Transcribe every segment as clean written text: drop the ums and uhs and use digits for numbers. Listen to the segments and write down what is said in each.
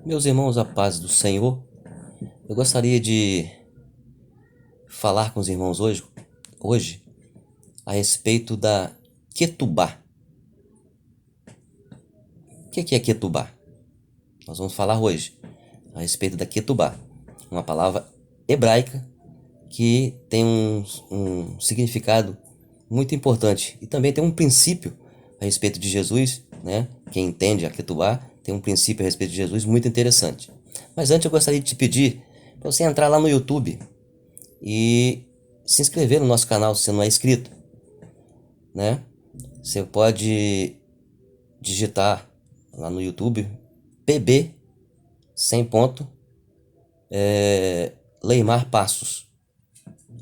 Meus irmãos, a paz do Senhor, eu gostaria de falar com os irmãos hoje a respeito da Ketubá. O que é Ketubá? Nós vamos falar hoje a respeito da Ketubá, uma palavra hebraica que tem um significado muito importante e também tem um princípio a respeito de Jesus, né? Quem entende a Ketubá tem um princípio a respeito de Jesus muito interessante. Mas antes eu gostaria de te pedir para você entrar lá no YouTube e se inscrever no nosso canal se você não é inscrito, né? Você pode digitar lá no YouTube PB sem ponto Leimar Passos.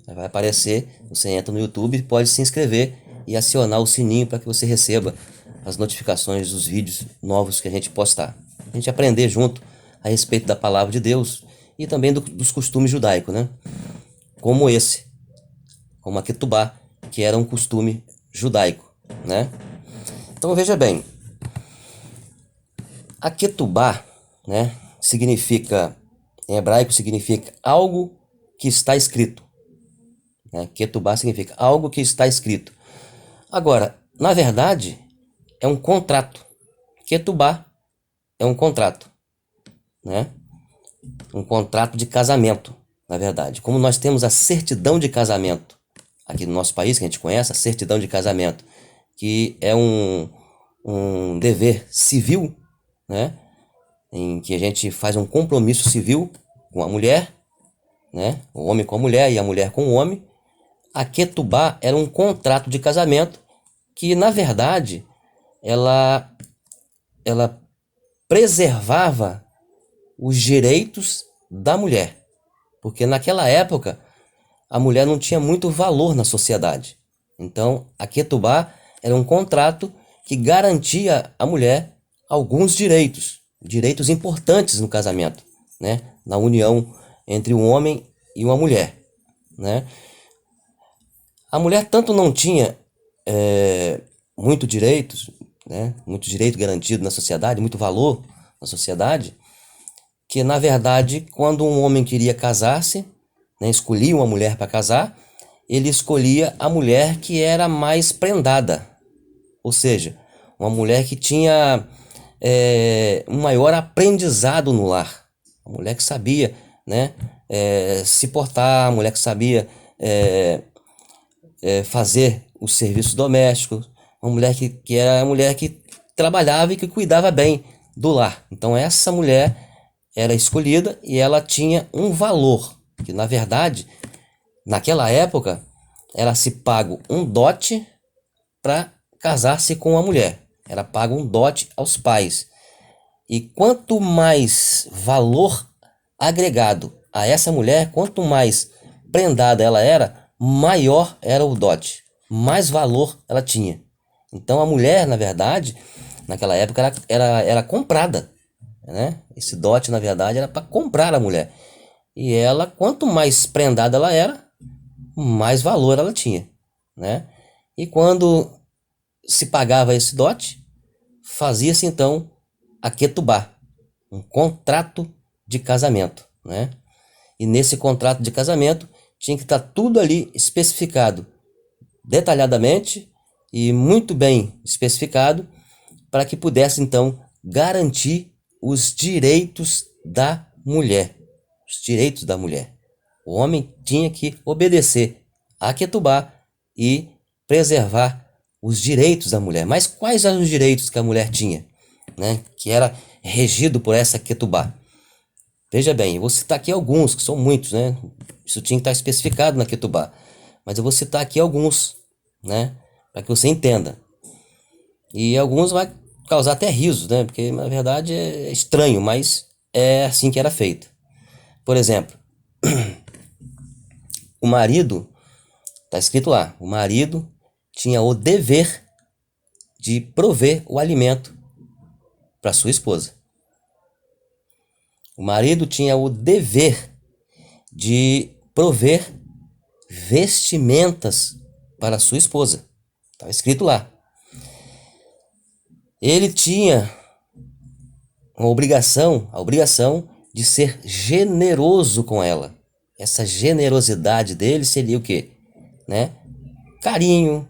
Vai aparecer, você entra no YouTube, pode se inscrever e acionar o sininho para que você receba as notificações dos vídeos novos que a gente postar. A gente aprender junto a respeito da palavra de Deus e também dos costumes judaicos, né? Como esse, como a Ketubá, que era um costume judaico, né? Então veja bem, a Ketubá, né, significa, em hebraico significa algo que está escrito, né? Ketubá significa algo que está escrito. Agora, na verdade, é um contrato. Ketubá é um contrato, né? Um contrato de casamento, na verdade. Como nós temos a certidão de casamento aqui no nosso país, que a gente conhece, a certidão de casamento, que é um dever civil, né? Em que a gente faz um compromisso civil com a mulher, né? O homem com a mulher e a mulher com o homem. A Ketubá era um contrato de casamento que, na verdade, ela preservava os direitos da mulher. Porque naquela época a mulher não tinha muito valor na sociedade. Então, a Ketubá era um contrato que garantia à mulher alguns direitos, direitos importantes no casamento, né? Na união entre um homem e uma mulher, né? A mulher tanto não tinha muito direitos, né? Muito direito garantido na sociedade, muito valor na sociedade, que na verdade, quando um homem queria casar-se, né, escolhia uma mulher para casar, ele escolhia a mulher que era mais prendada, ou seja, uma mulher que tinha um maior aprendizado no lar, uma mulher que sabia, né, se portar, uma mulher que sabia fazer os serviços domésticos, uma mulher que era uma mulher que trabalhava e que cuidava bem do lar. Então essa mulher era escolhida e ela tinha um valor, que na verdade, naquela época, era se pago um dote para casar-se com a mulher. Era pago um dote aos pais. E quanto mais valor agregado a essa mulher, quanto mais prendada ela era, maior era o dote, mais valor ela tinha. Então a mulher, na verdade, naquela época era comprada, né? Esse dote, na verdade, era para comprar a mulher. E ela, quanto mais prendada ela era, mais valor ela tinha, né? E quando se pagava esse dote, fazia-se então a Ketubá, um contrato de casamento, né? E nesse contrato de casamento tinha que estar tudo ali especificado, detalhadamente e muito bem especificado, para que pudesse então garantir os direitos da mulher. Os direitos da mulher. O homem tinha que obedecer a Ketubá e preservar os direitos da mulher. Mas quais eram os direitos que a mulher tinha, né? Que era regido por essa Ketubá? Veja bem, eu vou citar aqui alguns, que são muitos, né? Isso tinha que estar especificado na Ketubá. Mas eu vou citar aqui alguns, né? Para que você entenda. E alguns vai causar até riso, né? Porque na verdade é estranho, mas é assim que era feito. Por exemplo, o marido, tá escrito lá, o marido tinha o dever de prover o alimento para sua esposa. O marido tinha o dever de prover vestimentas para sua esposa. Estava escrito lá. Ele tinha a obrigação de ser generoso com ela. Essa generosidade dele seria o quê? Né? Carinho,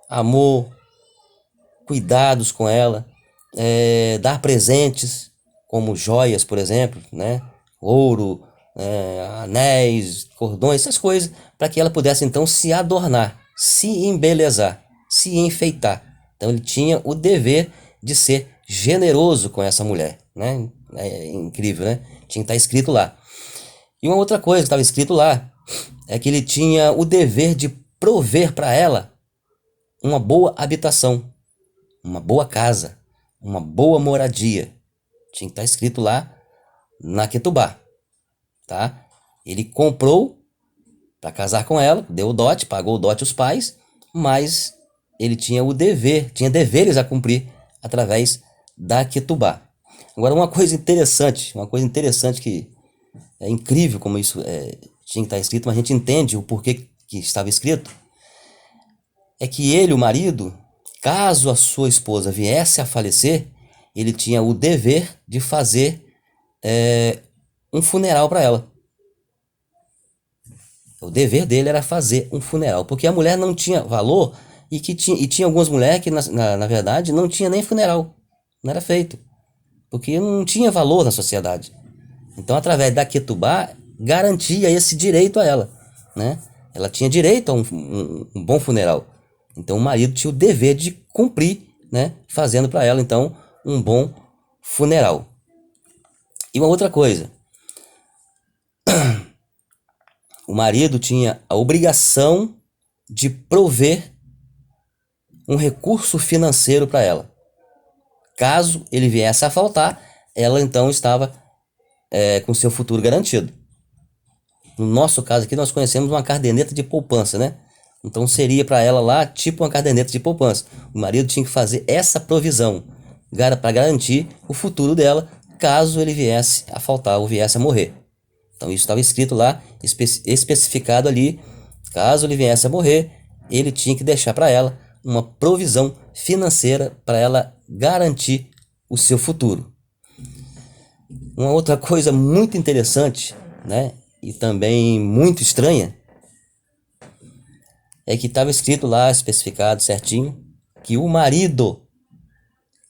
amor, cuidados com ela, dar presentes, como joias, por exemplo, né? Ouro, anéis, cordões, essas coisas, para que ela pudesse então se adornar, se embelezar, se enfeitar. Então ele tinha o dever de ser generoso com essa mulher, né? É incrível, né? Tinha que estar escrito lá. E uma outra coisa que estava escrito lá é que ele tinha o dever de prover para ela uma boa habitação, uma boa casa, uma boa moradia. Tinha que estar escrito lá na Ketubá, tá? Ele comprou para casar com ela, deu o dote, pagou o dote aos pais, mas ele tinha o dever, tinha deveres a cumprir através da Ketubá. Agora uma coisa interessante que é incrível como isso tinha que estar escrito, mas a gente entende o porquê que estava escrito, é que ele, o marido, caso a sua esposa viesse a falecer, ele tinha o dever de fazer um funeral para ela. O dever dele era fazer um funeral, porque a mulher não tinha valor e tinha algumas mulheres que, na verdade, não tinha nem funeral, não era feito, porque não tinha valor na sociedade. Então, através da Ketubá, garantia esse direito a ela, né? Ela tinha direito a um bom funeral. Então, o marido tinha o dever de cumprir, né? Fazendo para ela, então, um bom funeral. E uma outra coisa, o marido tinha a obrigação de prover um recurso financeiro para ela. Caso ele viesse a faltar, ela então estava com seu futuro garantido. No nosso caso aqui, nós conhecemos uma caderneta de poupança, né? Então seria para ela lá tipo uma caderneta de poupança. O marido tinha que fazer essa provisão para garantir o futuro dela, caso ele viesse a faltar ou viesse a morrer. Então isso estava escrito lá, especificado ali. Caso ele viesse a morrer, ele tinha que deixar para ela uma provisão financeira para ela garantir o seu futuro. Uma outra coisa muito interessante, né, e também muito estranha, é que estava escrito lá, especificado certinho, que o marido,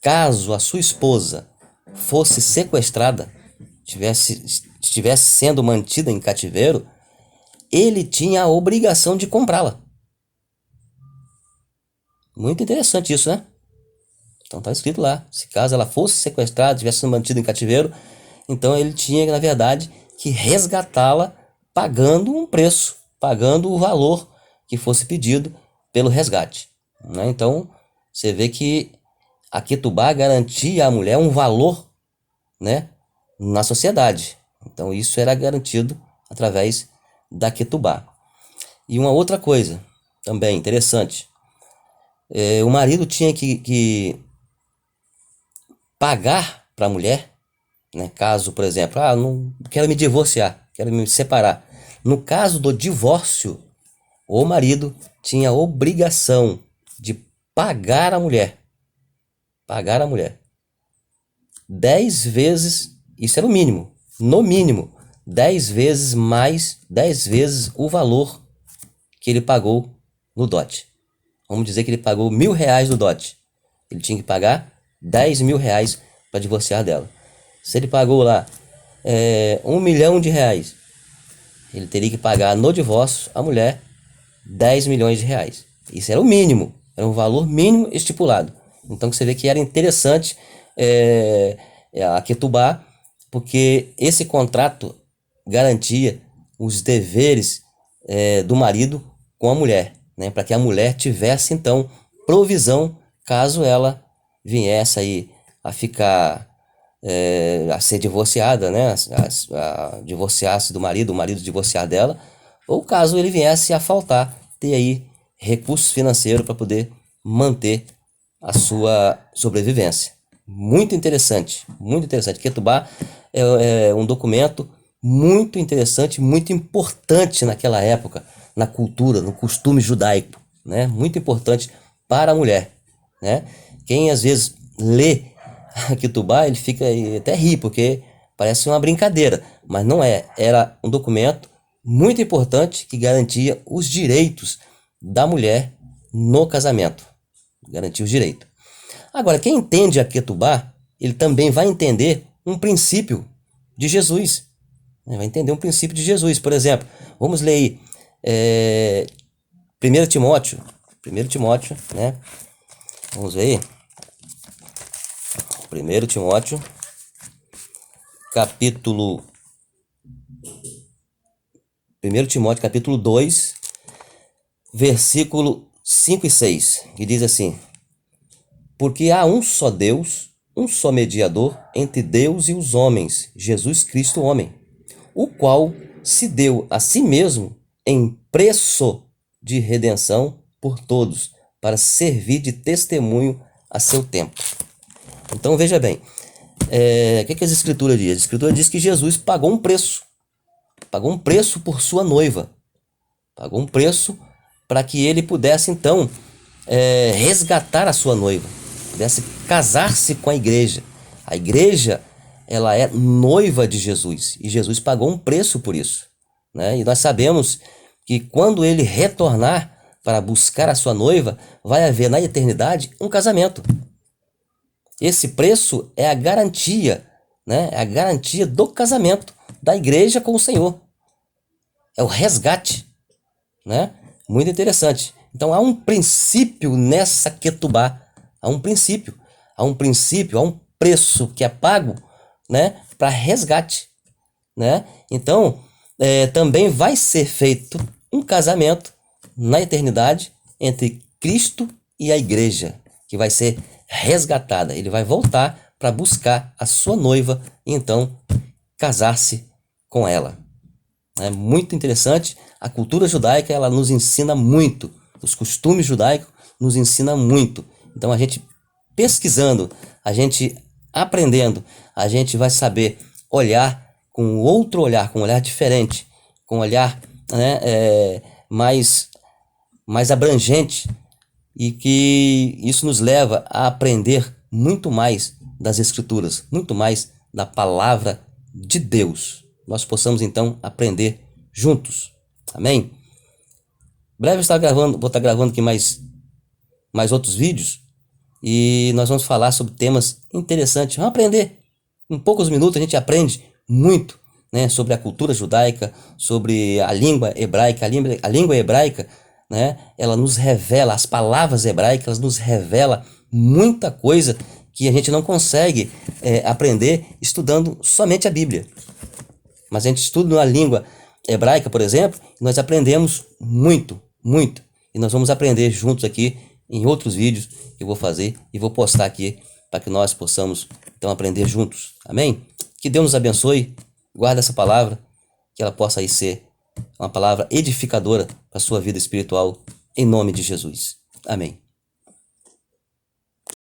caso a sua esposa fosse sequestrada, estivesse sendo mantida em cativeiro, ele tinha a obrigação de comprá-la. Muito interessante isso, né? Então está escrito lá, se caso ela fosse sequestrada, estivesse sendo mantida em cativeiro, então ele tinha, na verdade, que resgatá-la pagando um preço, pagando o valor que fosse pedido pelo resgate, né? Então você vê que a Ketubá garantia à mulher um valor, né, na sociedade. Então isso era garantido através da Ketubá. E uma outra coisa também interessante, o marido tinha que pagar para a mulher, né, caso, por exemplo, não quero me divorciar, quero me separar. No caso do divórcio, o marido tinha a obrigação de pagar a mulher. Pagar a mulher. 10 vezes, isso era o mínimo. No mínimo, 10 vezes mais, 10 vezes o valor que ele pagou no dote. Vamos dizer que ele pagou R$ 1.000 no dote. Ele tinha que pagar R$ 10.000 para divorciar dela. Se ele pagou lá R$ 1 milhão, ele teria que pagar no divórcio a mulher R$ 10 milhões. Isso era o mínimo, era um valor mínimo estipulado. Então você vê que era interessante a Ketubá, porque esse contrato garantia os deveres do marido com a mulher, né, para que a mulher tivesse então provisão caso ela viesse aí a ficar a ser divorciada, né, a divorciar-se do marido, o marido divorciar dela, ou caso ele viesse a faltar, ter aí recurso financeiro para poder manter a sua sobrevivência. Muito interessante, muito interessante. Ketubá é um documento muito interessante, muito importante naquela época, na cultura, no costume judaico, né? Muito importante para a mulher, né? Quem às vezes lê Ketubá, ele fica até ri, porque parece uma brincadeira, mas não é. Era um documento muito importante que garantia os direitos da mulher no casamento. Garantia os direitos. Agora, quem entende a Ketubá, ele também vai entender um princípio de Jesus. Vai entender um princípio de Jesus. Por exemplo, vamos ler aí 1 Timóteo. 1 Timóteo, né? Vamos ver aí. 1 Timóteo, capítulo 1 Timóteo, capítulo 2, versículo 5 e 6, que diz assim: porque há um só Deus, um só mediador entre Deus e os homens, Jesus Cristo homem, o qual se deu a si mesmo em preço de redenção por todos, para servir de testemunho a seu tempo. Então veja bem, o que as escrituras dizem? A escritura diz que Jesus pagou um preço por sua noiva, pagou um preço para que ele pudesse então resgatar a sua noiva, pudesse casar-se com a igreja. A igreja, ela é noiva de Jesus e Jesus pagou um preço por isso, né? E nós sabemos que quando ele retornar para buscar a sua noiva, vai haver na eternidade um casamento. Esse preço é a garantia, né? É a garantia do casamento da igreja com o Senhor. É o resgate, né? Muito interessante. Então há um princípio nessa Ketubá, há um princípio, há um preço que é pago, né, para resgate, né? Então também vai ser feito um casamento na eternidade entre Cristo e a igreja, que vai ser resgatada. Ele vai voltar para buscar a sua noiva e então casar-se com ela. É muito interessante. A cultura judaica, ela nos ensina muito. Os costumes judaicos nos ensinam muito. Então a gente pesquisando, a gente aprendendo, a gente vai saber olhar com outro olhar, com um olhar diferente, com um olhar, né, mais abrangente, e que isso nos leva a aprender muito mais das Escrituras, muito mais da palavra de Deus. Nós possamos então aprender juntos. Amém? Breve vou estar gravando aqui mais outros vídeos e nós vamos falar sobre temas interessantes. Vamos aprender. Em poucos minutos a gente aprende muito, né, sobre a cultura judaica, sobre a língua hebraica. A língua hebraica, né, ela nos revela, as palavras hebraicas nos revela muita coisa que a gente não consegue aprender estudando somente a Bíblia. Mas a gente estuda na língua hebraica, por exemplo, e nós aprendemos muito, muito. E nós vamos aprender juntos aqui em outros vídeos que eu vou fazer e vou postar aqui para que nós possamos então aprender juntos. Amém? Que Deus nos abençoe, guarde essa palavra, que ela possa aí ser uma palavra edificadora para a sua vida espiritual, em nome de Jesus. Amém.